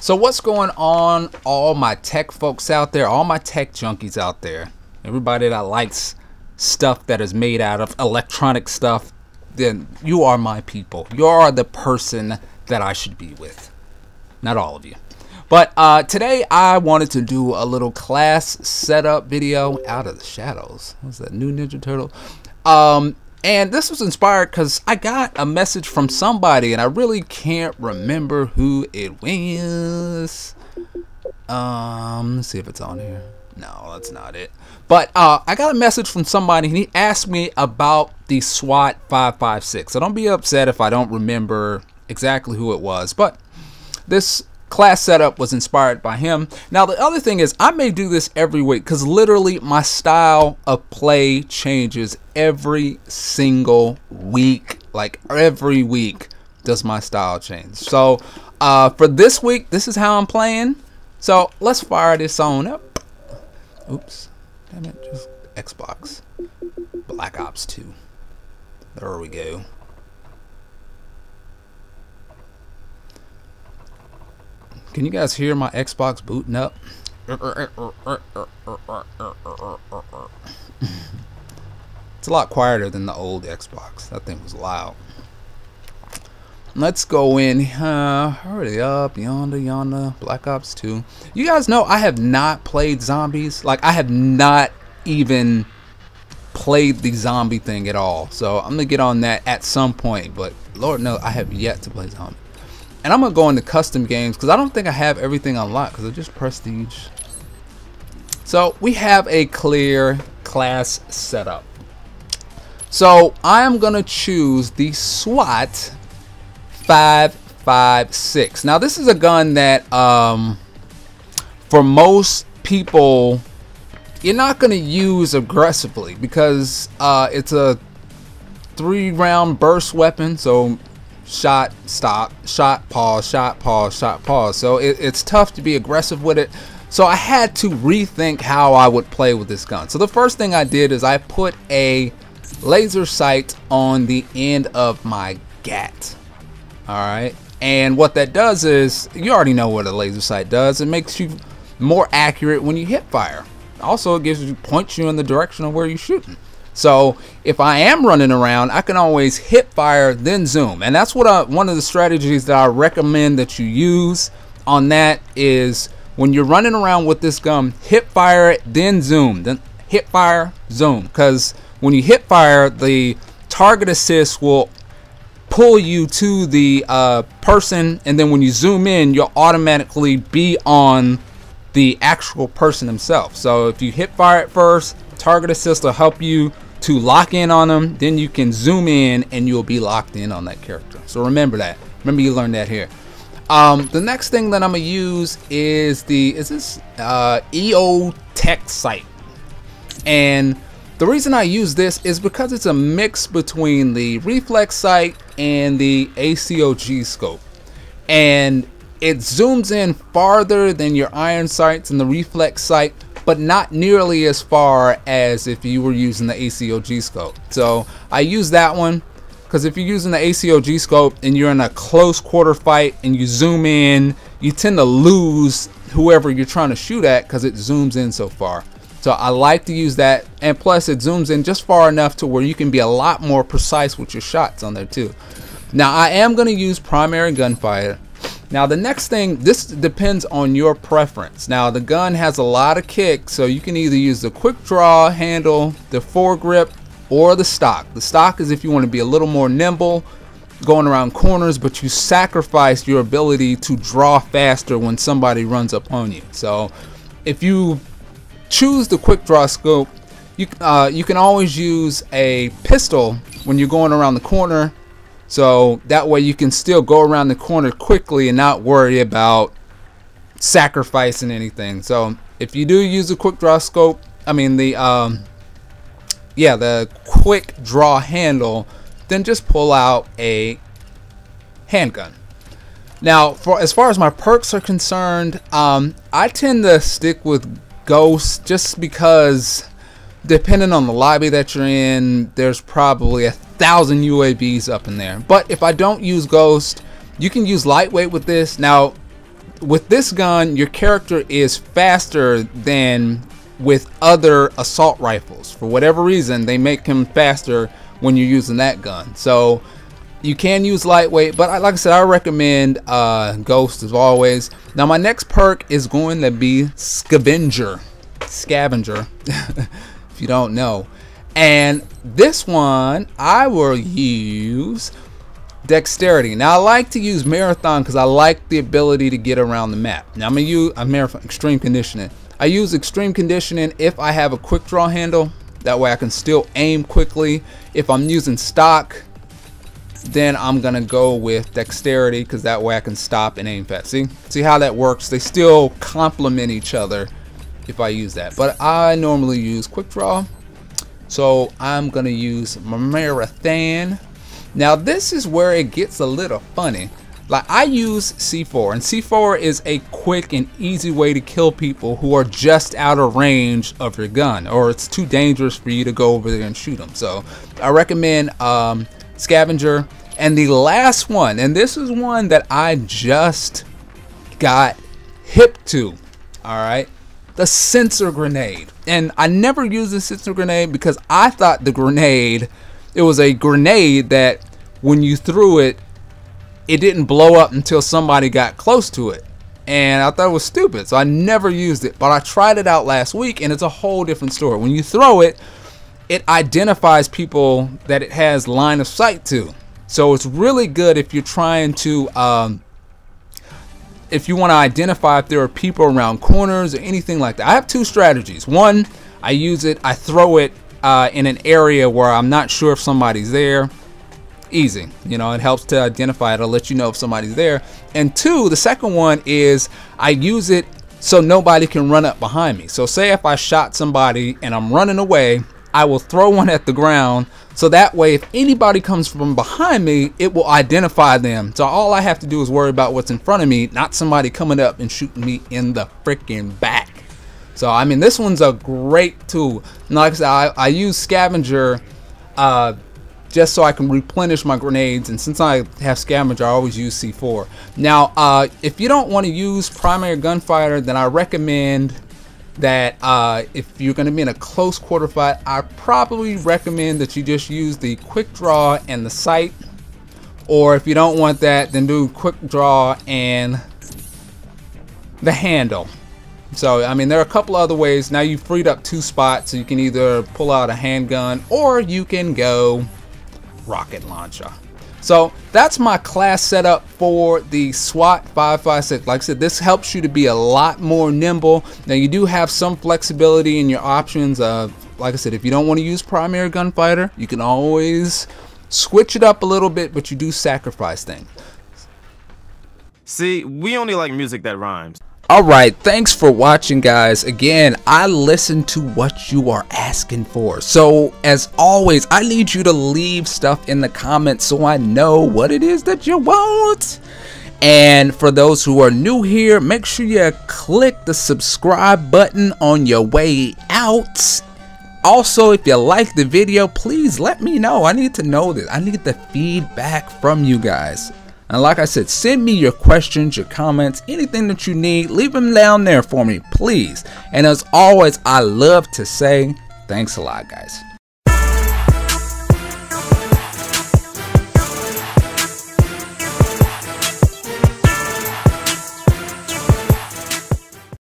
So what's going on, all my tech folks out there, all my tech junkies out there, everybody that likes stuff that is made out of electronic stuff, then you are my people. You are the person that I should be with. Not all of you. But today I wanted to do a little class setup video out of the shadows. What's that, new Ninja Turtle? And this was inspired because I got a message from somebody and I really can't remember who it was. Let's see if it's on here. No, that's not it. But I got a message from somebody and he asked me about the Swat 556. So don't be upset if I don't remember exactly who it was. But this class setup was inspired by him. Now the other thing is I may do this every week because literally my style of play changes every single week. Like every week does my style change. So for this week, this is how I'm playing. So let's fire this on up. Oops, damn it, just Xbox. Black Ops 2. There we go. Can you guys hear my Xbox booting up? It's a lot quieter than the old Xbox. That thing was loud. Let's go in. Hurry up. Yonder. Black Ops 2. You guys know I have not played zombies. Like, I have not even played the zombie thing at all. So, I'm going to get on that at some point. But, Lord knows, I have yet to play zombie. And I'm going to go into custom games because I don't think I have everything unlocked because I just prestige. So we have a clear class setup. So I'm going to choose the Swat 556. Now this is a gun that for most people you're not going to use aggressively because it's a 3-round burst weapon. So shot, stop, shot, pause, shot, pause, shot, pause. So it's tough to be aggressive with it. So I had to rethink how I would play with this gun. So the first thing I did is I put a laser sight on the end of my gat. Alright. And what that does is, you already know what a laser sight does. It makes you more accurate when you hit fire. Also, it points you in the direction of where you're shooting. So if I am running around, I can always hit fire, then zoom. And that's what one of the strategies that I recommend that you use on that is when you're running around with this gun, hit fire, then zoom. Then hit fire, zoom. Because when you hit fire, the target assist will pull you to the person. And then when you zoom in, you'll automatically be on the actual person himself. So if you hit fire at first, target assist will help you to lock in on them, then you can zoom in and you'll be locked in on that character. So remember that. Remember you learned that here. The next thing that I'm gonna use is this EO Tech sight. And the reason I use this is because it's a mix between the reflex sight and the ACOG scope. And it zooms in farther than your iron sights and the reflex sight, but not nearly as far as if you were using the ACOG scope. So I use that one because if you're using the ACOG scope and you're in a close quarter fight and you zoom in, you tend to lose whoever you're trying to shoot at because it zooms in so far. So I like to use that, and plus it zooms in just far enough to where you can be a lot more precise with your shots on there too. Now I am going to use primary gunfire. Now the next thing, this depends on your preference. Now the gun has a lot of kick, so you can either use the quick draw handle, the foregrip, or the stock. The stock is if you want to be a little more nimble going around corners, but you sacrifice your ability to draw faster when somebody runs up on you. So if you choose the quick draw scope, you can always use a pistol when you're going around the corner. So that way you can still go around the corner quickly and not worry about sacrificing anything. So if you do use the quick draw scope, I mean the quick draw handle, then just pull out a handgun. Now as far as my perks are concerned, I tend to stick with Ghost just because depending on the lobby that you're in, there's probably 1,000 UAVs up in there. But if I don't use Ghost, you can use lightweight with this. Now with this gun, your character is faster than with other assault rifles. For whatever reason, they make him faster when you're using that gun. So you can use lightweight, but like I said, I recommend Ghost as always. Now my next perk is going to be Scavenger, if you don't know. And this one I will use Dexterity. Now I like to use Marathon because I like the ability to get around the map. Now I'm gonna use Marathon Extreme Conditioning. I use Extreme Conditioning if I have a quick draw handle. That way I can still aim quickly. If I'm using stock, then I'm gonna go with Dexterity because that way I can stop and aim fast. See how that works? They still complement each other if I use that. But I normally use quick draw, so I'm gonna use Marathon. Now this is where it gets a little funny. Like I use C4, and C4 is a quick and easy way to kill people who are just out of range of your gun, or it's too dangerous for you to go over there and shoot them. So I recommend Scavenger. And the last one, and this is one that I just got hip to, all right, the sensor grenade. And I never used the sensor grenade because I thought the grenade, it was a grenade that when you threw it, it didn't blow up until somebody got close to it. And I thought it was stupid, so I never used it. But I tried it out last week, and it's a whole different story. When you throw it, it identifies people that it has line of sight to. So it's really good if you're trying to, if you want to identify if there are people around corners or anything like that. I have two strategies. One, I use it, I throw it in an area where I'm not sure if somebody's there. Easy, you know, it helps to identify it. It'll let you know if somebody's there. And two, the second one is I use it so nobody can run up behind me. So say if I shot somebody and I'm running away, I will throw one at the ground, so that way if anybody comes from behind me, it will identify them. So all I have to do is worry about what's in front of me, not somebody coming up and shooting me in the freaking back. So I mean, this one's a great tool. And like I said, I use Scavenger just so I can replenish my grenades, and since I have Scavenger, I always use C4. Now if you don't want to use primary gunfighter, then I recommend that if you're going to be in a close quarter fight, I probably recommend that you just use the quick draw and the sight. Or if you don't want that, then do quick draw and the handle. So I mean, there are a couple other ways. Now you've freed up 2 spots, so you can either pull out a handgun or you can go rocket launcher. So that's my class setup for the SWAT 5.56. Like I said, this helps you to be a lot more nimble. Now you do have some flexibility in your options. Like I said, if you don't want to use primary gunfighter, you can always switch it up a little bit, but you do sacrifice things. See, we only like music that rhymes. Alright, thanks for watching, guys. Again, I listen to what you are asking for. So, as always, I need you to leave stuff in the comments so I know what it is that you want. And for those who are new here, make sure you click the subscribe button on your way out. Also, if you like the video, please let me know. I need to know this. I need the feedback from you guys. And like I said, send me your questions, your comments, anything that you need. Leave them down there for me, please. And as always, I love to say thanks a lot, guys.